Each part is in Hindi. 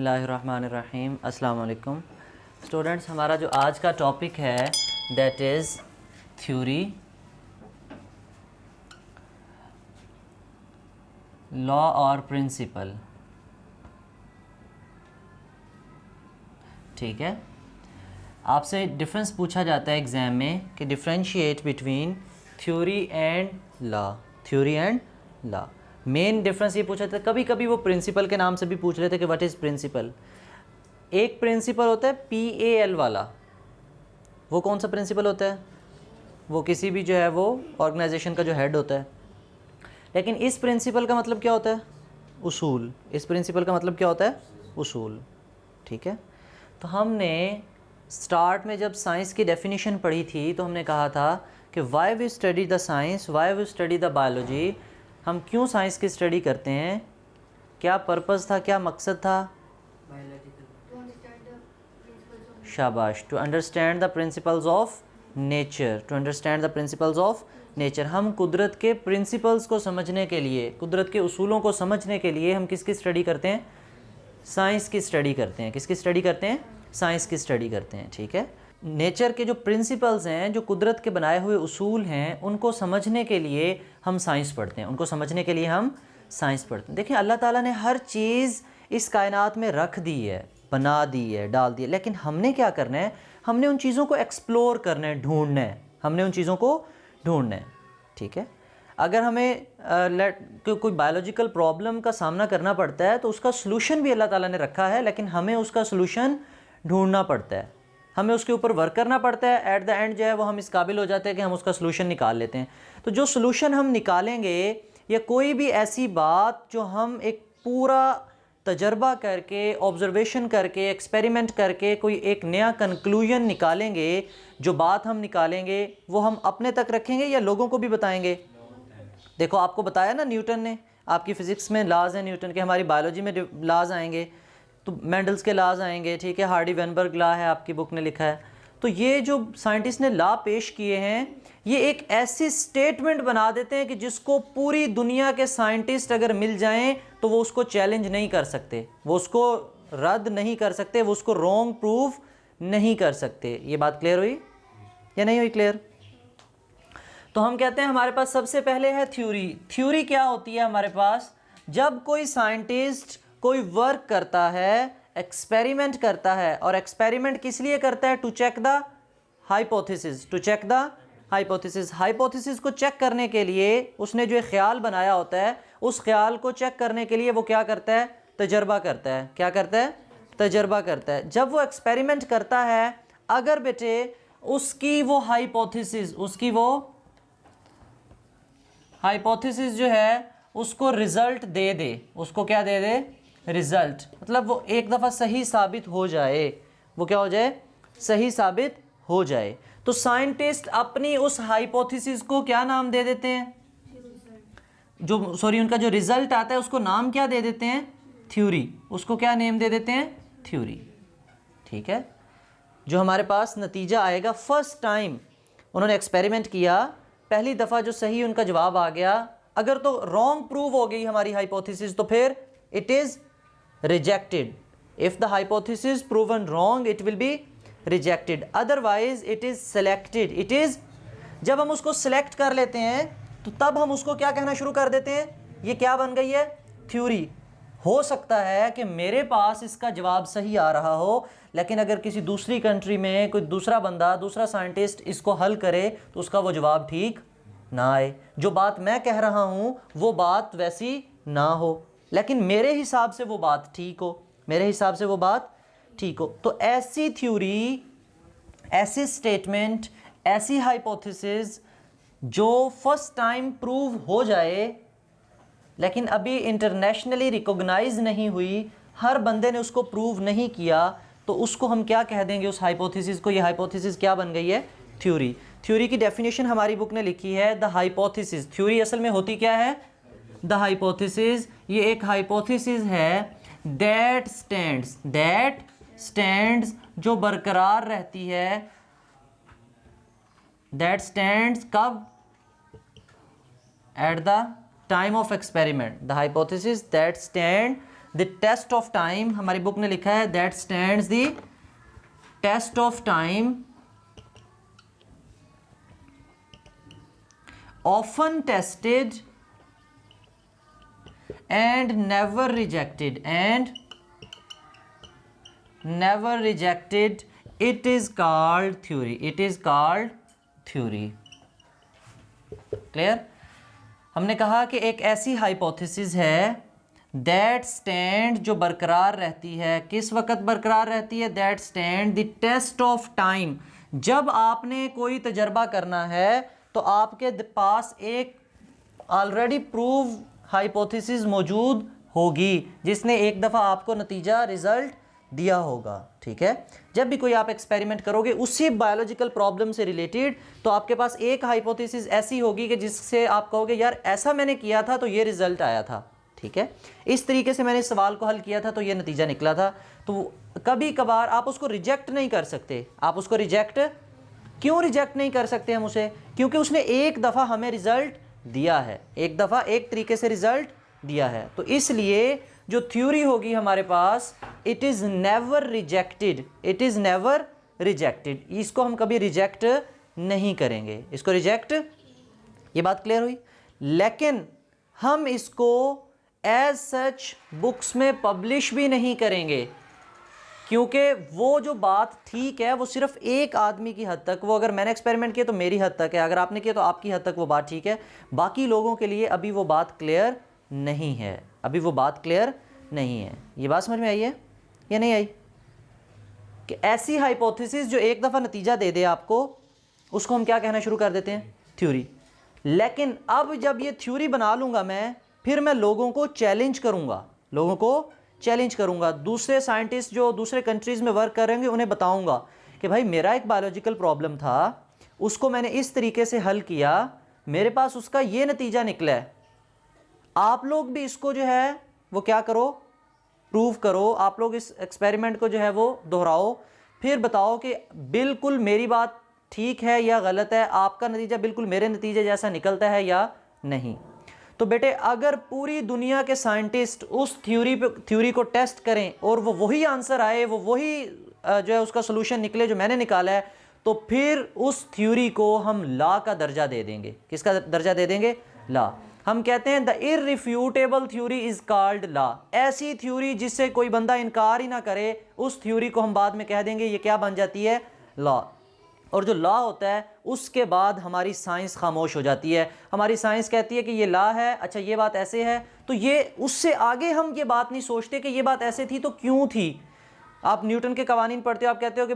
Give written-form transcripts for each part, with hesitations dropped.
बिस्मिल्लाहिर्रहमानिर्रहीम। अस्सलाम वालेकुम स्टूडेंट्स, हमारा जो आज का टॉपिक है दैट इज़ थ्योरी, लॉ और प्रिंसिपल। ठीक है, आपसे डिफरेंस पूछा जाता है एग्ज़ाम में कि differentiate between theory and law. Theory and law main difference ये पूछा जाता है। कभी कभी वो प्रिंसिपल के नाम से भी पूछ रहे थे कि व्हाट इज़ प्रिंसिपल। एक प्रिंसिपल होता है PAL वाला, वो कौन सा प्रिंसिपल होता है? वो किसी भी जो है वो ऑर्गेनाइजेशन का जो हेड होता है। लेकिन इस प्रिंसिपल का मतलब क्या होता है? उसूल। इस प्रिंसिपल का मतलब क्या होता है? उसूल। ठीक है, तो हमने स्टार्ट में जब साइंस की डेफिनेशन पढ़ी थी तो हमने कहा था कि why we study the science, why we study the biology. हम क्यों साइंस की स्टडी करते हैं? क्या पर्पस था, क्या मकसद था? शाबाश, to understand the principles of nature. To understand the principles of nature. हम कुदरत के प्रिंसिपल्स को समझने के लिए, कुदरत के उसूलों को समझने के लिए हम किसकी स्टडी करते हैं? साइंस की स्टडी करते हैं। किसकी स्टडी करते हैं? साइंस की स्टडी करते हैं। ठीक है, नेचर के जो प्रिंसिपल्स हैं, जो कुदरत के बनाए हुए उसूल हैं, उनको समझने के लिए हम साइंस पढ़ते हैं। उनको समझने के लिए हम साइंस पढ़ते हैं। देखिए, अल्लाह ताला ने हर चीज़ इस कायनात में रख दी है, बना दी है, डाल दी है, लेकिन हमने क्या करना है? हमने उन चीज़ों को एक्सप्लोर करना है, ढूंढना है। हमने उन चीज़ों को ढूंढना है। ठीक है, अगर हमें कोई बायोलॉजिकल प्रॉब्लम का सामना करना पड़ता है तो उसका सलूशन भी अल्लाह ताला ने रखा है, लेकिन हमें उसका सलूशन ढूंढना पड़ता है, हमें उसके ऊपर वर्क करना पड़ता है। एट द एंड जो है वो हम इस काबिल हो जाते हैं कि हम उसका सलूशन निकाल लेते हैं। तो जो सलूशन हम निकालेंगे, या कोई भी ऐसी बात जो हम एक पूरा तजर्बा करके, ऑब्जर्वेशन करके, एक्सपेरिमेंट करके कोई एक नया कंक्लूजन निकालेंगे, जो बात हम निकालेंगे वो हम अपने तक रखेंगे या लोगों को भी बताएंगे? देखो, आपको बताया ना न्यूटन ने, आपकी फ़िज़िक्स में लाज हैं न्यूटन के, हमारी बायोलॉजी में लाज आएंगे, तो मेंडल्स के लाज आएंगे। ठीक है, हार्डी वेनबर्ग लॉ है, आपकी बुक ने लिखा है। तो ये जो साइंटिस्ट ने लॉ पेश किए हैं, ये एक ऐसी स्टेटमेंट बना देते हैं कि जिसको पूरी दुनिया के साइंटिस्ट अगर मिल जाएं तो वो उसको चैलेंज नहीं कर सकते, वो उसको रद्द नहीं कर सकते, वो उसको रॉन्ग प्रूव नहीं कर सकते। ये बात क्लियर हुई या नहीं हुई क्लियर? तो हम कहते हैं हमारे पास सबसे पहले है थ्योरी। थ्योरी क्या होती है हमारे पास? जब कोई साइंटिस्ट कोई वर्क करता है, एक्सपेरिमेंट करता है, और एक्सपेरिमेंट किस लिए करता है? To check the hypothesis. To check the hypothesis. Hypothesis को चेक करने के लिए उसने जो ख्याल बनाया होता है, उस ख्याल को चेक करने के लिए वो क्या करता है? तजर्बा करता है। क्या करता है? तजर्बा करता है। जब वो एक्सपेरिमेंट करता है, अगर बेटे उसकी वो हाइपोथेसिस जो है उसको रिजल्ट दे दे, उसको क्या दे दे? रिजल्ट। मतलब वो एक दफ़ा सही साबित हो जाए, वो क्या हो जाए? सही साबित हो जाए। तो साइंटिस्ट अपनी उस हाइपोथेसिस को क्या नाम दे देते हैं? उनका जो रिजल्ट आता है उसको नाम क्या दे देते हैं? थ्योरी। उसको क्या नेम दे देते हैं? थ्योरी। ठीक है, जो हमारे पास नतीजा आएगा, फर्स्ट टाइम उन्होंने एक्सपेरिमेंट किया, पहली दफ़ा जो सही उनका जवाब आ गया, अगर तो रॉन्ग प्रूव हो गई हमारी हाइपोथेसिस तो फिर it is rejected. If the hypothesis proven wrong it will be rejected, otherwise it is selected. It is, जब हम उसको सिलेक्ट कर लेते हैं तो तब हम उसको क्या कहना शुरू कर देते हैं? ये क्या बन गई है? थ्योरी। हो सकता है कि मेरे पास इसका जवाब सही आ रहा हो, लेकिन अगर किसी दूसरी कंट्री में कोई दूसरा बंदा, दूसरा साइंटिस्ट इसको हल करे तो उसका वो जवाब ठीक ना आए। जो बात मैं कह रहा हूँ वो बात वैसी ना हो, लेकिन मेरे हिसाब से वो बात ठीक हो, मेरे हिसाब से वो बात ठीक हो। तो ऐसी थ्योरी, ऐसी स्टेटमेंट, ऐसी हाइपोथेसिस जो फर्स्ट टाइम प्रूव हो जाए लेकिन अभी इंटरनेशनली रिकॉग्नाइज नहीं हुई, हर बंदे ने उसको प्रूव नहीं किया, तो उसको हम क्या कह देंगे? उस हाइपोथेसिस को, ये हाइपोथेसिस क्या बन गई है? थ्योरी। थ्योरी की डेफिनेशन हमारी बुक ने लिखी है, द हाइपोथेसिस। थ्योरी असल में होती क्या है? द हाइपोथेसिस, ये एक हाइपोथेसिस है दैट स्टैंड्स, जो बरकरार रहती है। दैट स्टैंड्स कब? At the time of experiment. The hypothesis that stand the test of time, हमारी बुक ने लिखा है that stands the test of time often tested and never rejected, it is called theory. Clear? हमने कहा कि एक ऐसी हाइपोथेसिस है दैट स्टैंड, जो बरकरार रहती है, किस वक्त बरकरार रहती है? That stand the test of time, जब आपने कोई तजर्बा करना है तो आपके पास एक ऑलरेडी प्रूव हाइपोथेसिस मौजूद होगी जिसने एक दफ़ा आपको नतीजा रिजल्ट दिया होगा। ठीक है, जब भी कोई आप एक्सपेरिमेंट करोगे उसी बायोलॉजिकल प्रॉब्लम से रिलेटेड, तो आपके पास एक हाइपोथेसिस ऐसी होगी कि जिससे आप कहोगे यार ऐसा मैंने किया था तो ये रिजल्ट आया था। ठीक है, इस तरीके से मैंने इस सवाल को हल किया था तो ये नतीजा निकला था। तो कभी कभार आप उसको रिजेक्ट नहीं कर सकते। आप उसको क्यों रिजेक्ट नहीं कर सकते हम उसे? क्योंकि उसने एक दफ़ा हमें रिजल्ट दिया है, एक दफ़ा एक तरीके से रिजल्ट दिया है। तो इसलिए जो थ्योरी होगी हमारे पास, इट इज़ नेवर रिजेक्टेड, इसको हम कभी रिजेक्ट नहीं करेंगे, इसको रिजेक्ट, ये बात क्लियर हुई। लेकिन हम इसको एज सच बुक्स में पब्लिश भी नहीं करेंगे, क्योंकि वो जो बात ठीक है वो सिर्फ एक आदमी की हद तक, वो अगर मैंने एक्सपेरिमेंट किया तो मेरी हद तक है, अगर आपने किया तो आपकी हद तक वो बात ठीक है, बाकी लोगों के लिए अभी वो बात क्लियर नहीं है, अभी वो बात क्लियर नहीं है। ये बात समझ में आई है या नहीं आई? कि ऐसी हाइपोथेसिस जो एक दफ़ा नतीजा दे दे आपको, उसको हम क्या कहना शुरू कर देते हैं? थ्योरी। लेकिन अब जब ये थ्योरी बना लूँगा मैं, फिर मैं लोगों को चैलेंज करूँगा, दूसरे साइंटिस्ट जो दूसरे कंट्रीज़ में वर्क करेंगे उन्हें बताऊँगा कि भाई मेरा एक बायोलॉजिकल प्रॉब्लम था, उसको मैंने इस तरीके से हल किया, मेरे पास उसका ये नतीजा निकला है, आप लोग भी इसको जो है वो क्या करो, प्रूव करो, आप लोग इस एक्सपेरिमेंट को जो है वो दोहराओ, फिर बताओ कि बिल्कुल मेरी बात ठीक है या गलत है, आपका नतीजा बिल्कुल मेरे नतीजे जैसा निकलता है या नहीं। तो बेटे अगर पूरी दुनिया के साइंटिस्ट उस थ्योरी को टेस्ट करें और वो वही आंसर आए, वो वही जो है उसका सोल्यूशन निकले जो मैंने निकाला है, तो फिर उस थ्योरी को हम लॉ का दर्जा दे देंगे। किसका दर्जा दे देंगे? लॉ। हम कहते हैं the irrefutable theory is called law. ऐसी थ्योरी जिससे कोई बंदा इनकार ही ना करे, उस थ्योरी को हम बाद में कह देंगे ये क्या बन जाती है? लॉ। और जो लॉ होता है उसके बाद हमारी साइंस खामोश हो जाती है। हमारी साइंस कहती है कि ये लॉ है, अच्छा ये बात ऐसे है, तो ये उससे आगे हम ये बात नहीं सोचते कि ये बात ऐसे थी तो क्यों थी। आप न्यूटन के कवानीन पढ़ते हो, आप कहते हो कि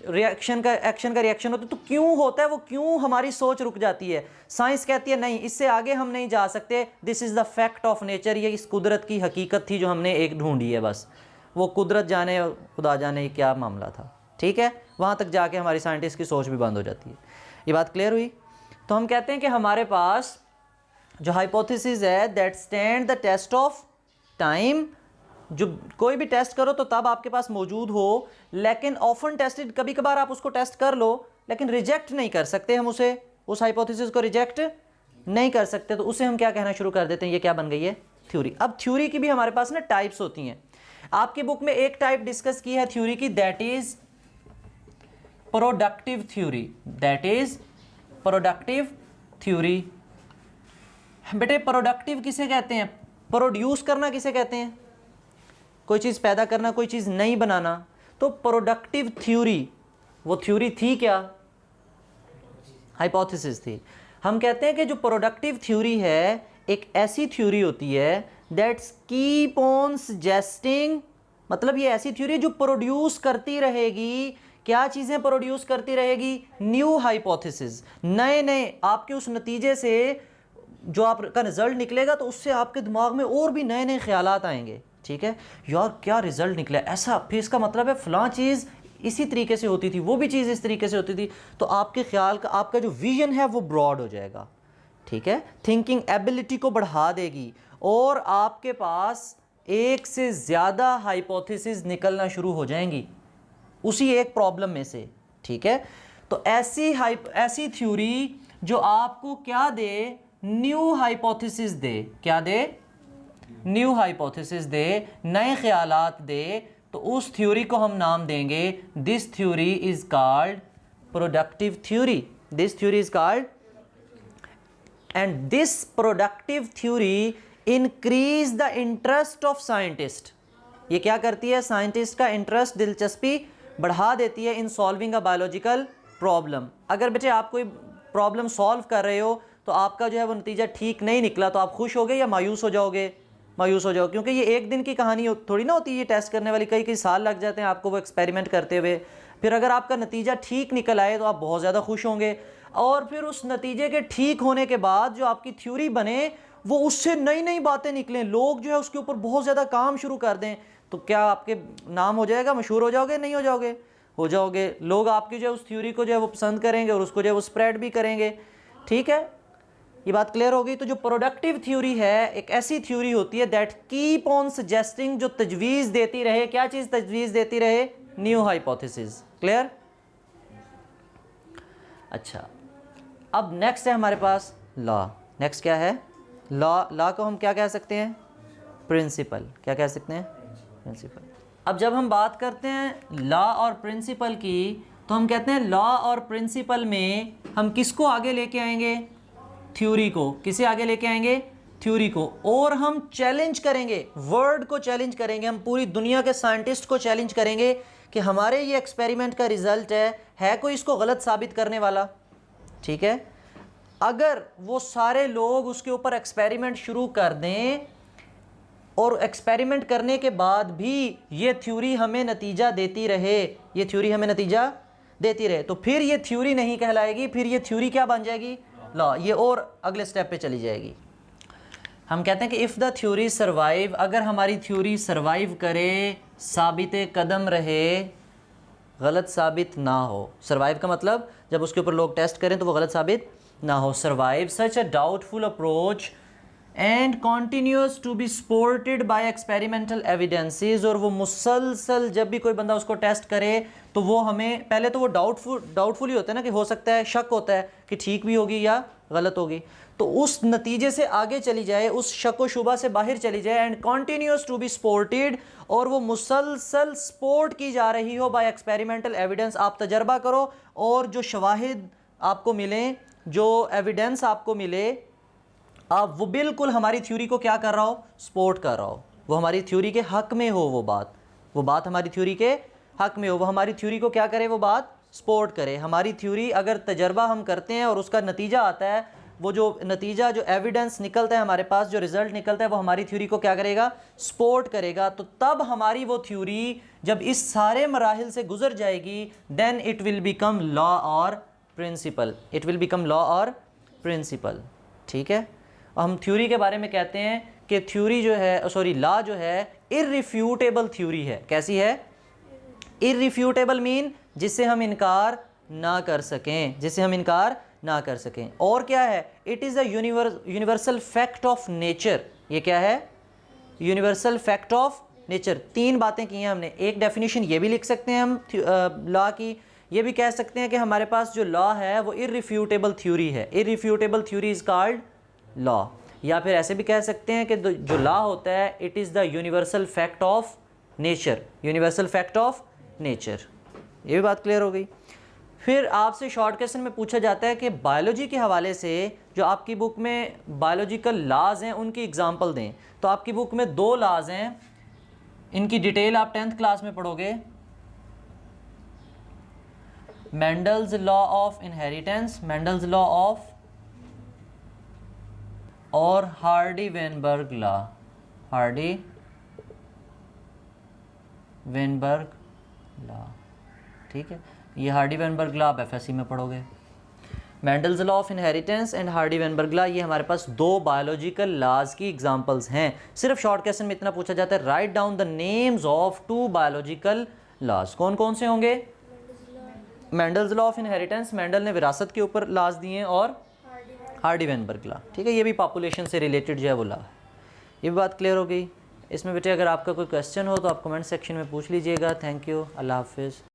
रिएक्शन का एक्शन का रिएक्शन होता है, तो क्यों होता है वो, क्यों हमारी सोच रुक जाती है। साइंस कहती है नहीं, इससे आगे हम नहीं जा सकते, this is the fact of nature, ये इस कुदरत की हकीकत थी जो हमने एक ढूंढी है, बस वो कुदरत जाने खुदा जाने क्या मामला था। ठीक है, वहाँ तक जाके हमारी साइंटिस्ट की सोच भी बंद हो जाती है। ये बात क्लियर हुई? तो हम कहते हैं कि हमारे पास जो हाइपोथेसिस है that stand the test of time, जो कोई भी टेस्ट करो तो तब आपके पास मौजूद हो, लेकिन ऑफन टेस्टेड, कभी कभार आप उसको टेस्ट कर लो लेकिन रिजेक्ट नहीं कर सकते हम उसे, उस हाइपोथेसिस को रिजेक्ट नहीं कर सकते, तो उसे हम क्या कहना शुरू कर देते हैं? ये क्या बन गई है? थ्योरी। अब थ्योरी की भी हमारे पास ना टाइप्स होती हैं। आपकी बुक में एक टाइप डिस्कस की है थ्योरी की, that is productive theory. That is productive theory. बेटे प्रोडक्टिव किसे कहते हैं? प्रोड्यूस करना किसे कहते हैं? कोई चीज़ पैदा करना, कोई चीज़ नई बनाना। तो प्रोडक्टिव थ्योरी, वो थ्योरी थी क्या? हाइपोथेसिस थी। हम कहते हैं कि जो प्रोडक्टिव थ्योरी है एक ऐसी थ्योरी होती है दैट्स कीप ऑन सजेस्टिंग, मतलब ये ऐसी थ्योरी जो प्रोड्यूस करती रहेगी। क्या चीज़ें प्रोड्यूस करती रहेगी? न्यू हाइपोथेसिस, नए नए आपके उस नतीजे से जो आपका रिजल्ट निकलेगा तो उससे आपके दिमाग में और भी नए नए ख्यालात आएंगे। ठीक है, यार क्या रिजल्ट निकला ऐसा, फिर इसका मतलब है फलां चीज़ इसी तरीके से होती थी, वो भी चीज़ इस तरीके से होती थी, तो आपके ख्याल का, आपका जो विजन है वो ब्रॉड हो जाएगा। ठीक है, थिंकिंग एबिलिटी को बढ़ा देगी और आपके पास एक से ज़्यादा हाइपोथेसिस निकलना शुरू हो जाएंगी उसी एक प्रॉब्लम में से। ठीक है, तो ऐसी थ्योरी जो आपको क्या दे? न्यू हाइपोथेसिस दे। क्या दे? न्यू हाइपोथेसिस दे, नए ख्यालात दे, तो उस थ्योरी को हम नाम देंगे this theory is called productive theory. This theory is called, and this productive theory increase the interest of scientist. ये क्या करती है? साइंटिस्ट का इंटरेस्ट, दिलचस्पी बढ़ा देती है in solving a biological problem. अगर बेटे आप कोई प्रॉब्लम सॉल्व कर रहे हो तो आपका जो है वो नतीजा ठीक नहीं निकला तो आप खुश होगे या मायूस हो जाओगे? मायूस हो जाओगे, क्योंकि ये एक दिन की कहानी थोड़ी ना होती है ये टेस्ट करने वाली, कई कई साल लग जाते हैं आपको वो एक्सपेरिमेंट करते हुए। फिर अगर आपका नतीजा ठीक निकल आए तो आप बहुत ज़्यादा खुश होंगे, और फिर उस नतीजे के ठीक होने के बाद जो आपकी थ्योरी बने वो उससे नई नई बातें निकलें, लोग जो है उसके ऊपर बहुत ज़्यादा काम शुरू कर दें, तो क्या आपके नाम हो जाएगा, मशहूर हो जाओगे? नहीं हो जाओगे? हो जाओगे। लोग आपकी जो है उस थ्योरी को जो है वो पसंद करेंगे और उसको जो है वो स्प्रेड भी करेंगे। ठीक है, ये बात क्लियर हो गई। तो जो प्रोडक्टिव थ्योरी है एक ऐसी थ्योरी होती है दैट कीप ऑन सजेस्टिंग, जो तजवीज़ देती रहे। क्या चीज़ तजवीज़ देती रहे? New hypothesis. क्लियर? अच्छा, अब नेक्स्ट है हमारे पास लॉ। नेक्स्ट क्या है? लॉ। लॉ को हम क्या कह सकते हैं? प्रिंसिपल। क्या कह सकते हैं? प्रिंसिपल। अब जब हम बात करते हैं लॉ और प्रिंसिपल की, तो हम कहते हैं लॉ और प्रिंसिपल में हम किसको आगे लेके आएंगे? थ्योरी को। किसे आगे लेके आएंगे? थ्योरी को। और हम चैलेंज करेंगे, वर्ड को चैलेंज करेंगे, हम पूरी दुनिया के साइंटिस्ट को चैलेंज करेंगे कि हमारे ये एक्सपेरिमेंट का रिजल्ट है कोई इसको गलत साबित करने वाला? ठीक है, अगर वो सारे लोग उसके ऊपर एक्सपेरिमेंट शुरू कर दें और एक्सपेरिमेंट करने के बाद भी ये थ्योरी हमें नतीजा देती रहे, ये थ्योरी हमें नतीजा देती रहे, तो फिर ये थ्योरी नहीं कहलाएगी, फिर ये थ्योरी क्या बन जाएगी? लॉ। ये और अगले स्टेप पे चली जाएगी। हम कहते हैं कि इफ़ द थ्योरी सर्वाइव, अगर हमारी थ्योरी सर्वाइव करे, साबित कदम रहे, गलत साबित ना हो। सर्वाइव का मतलब जब उसके ऊपर लोग टेस्ट करें तो वो गलत साबित ना हो। Survive such a doubtful approach and continues to be supported by experimental evidences, और वो मुसलसल जब भी कोई बंदा उसको टेस्ट करे तो वो हमें, पहले तो वो डाउटफुल ही होता है ना, कि हो सकता है, शक होता है कि ठीक भी होगी या गलत होगी, तो उस नतीजे से आगे चली जाए, उस शक व शुबा से बाहर चली जाए। And continues to be supported, और वो मुसलसल सपोर्ट की जा रही हो बाय एक्सपेरिमेंटल एविडेंस। आप तजर्बा करो और जो शवाहिद आपको मिलें, जो एविडेंस आपको मिले, आप वो बिल्कुल हमारी थ्योरी को क्या कर रहा हो? सपोर्ट कर रहा हो, वो हमारी थ्योरी के हक में हो, वो बात हमारी थ्योरी के हक में हो, वो हमारी थ्योरी को क्या करे? वो बात सपोर्ट करे। हमारी थ्योरी अगर तजर्बा हम करते हैं और उसका नतीजा आता है, वो जो नतीजा, जो एविडेंस निकलता है हमारे पास, जो रिज़ल्ट निकलता है, वो हमारी थ्योरी को क्या करेगा? सपोर्ट करेगा। तो तब हमारी वो थ्योरी जब इस सारे मराहिल से गुजर जाएगी, then it will become law और principle. It will become law और प्रिंसिपल। ठीक है, हम थ्योरी के बारे में कहते हैं कि थ्योरी जो है, सॉरी, लॉ जो है इररिफ्यूटेबल थ्योरी है। कैसी है? इररिफ्यूटेबल मीन जिससे हम इनकार ना कर सकें, जिससे हम इनकार ना कर सकें। और क्या है? It is a universal fact of nature. ये क्या है? Universal fact of nature. तीन बातें की हैं हमने। एक डेफिनेशन ये भी लिख सकते हैं हम लॉ की, ये भी कह सकते हैं कि हमारे पास जो लॉ है वो इररिफ्यूटेबल थ्योरी है। इररिफ्यूटेबल थ्योरी इज़ कॉल्ड लॉ। या फिर ऐसे भी कह सकते हैं कि जो लॉ होता है, it is the universal fact of nature. Universal fact of nature. ये भी बात क्लियर हो गई। फिर आपसे शॉर्ट क्वेश्चन में पूछा जाता है कि बायोलॉजी के हवाले से जो आपकी बुक में बायोलॉजिकल लॉज हैं उनकी एग्जांपल दें। तो आपकी बुक में 2 लॉज हैं, इनकी डिटेल आप 10th क्लास में पढ़ोगे। Mendel's law of inheritance, Mendel's law of, और हार्डी-वेनबर्ग लॉ, हार्डी-वेनबर्ग लॉ। ठीक है, ये हार्डी-वेनबर्ग लॉ आप एफएससी में पढ़ोगे। Mendel's law of inheritance and Hardy Weinberg law, ये हमारे पास 2 बायोलॉजिकल लॉज की एग्जांपल्स हैं। सिर्फ शॉर्ट क्वेश्चन में इतना पूछा जाता है, write down the names of 2 biological laws. कौन कौन से होंगे? Mendel's law of inheritance, Mendel ने विरासत के ऊपर लॉज दिए हैं, और हार्डी-वेनबर्ग लॉ। ठीक है, ये भी पॉपुलेशन से रिलेटेड जो है वो लॉ है। ये भी बात क्लियर हो गई। इसमें बेटे अगर आपका कोई क्वेश्चन हो तो आप कमेंट सेक्शन में पूछ लीजिएगा। थैंक यू, अल्लाह हाफिज़।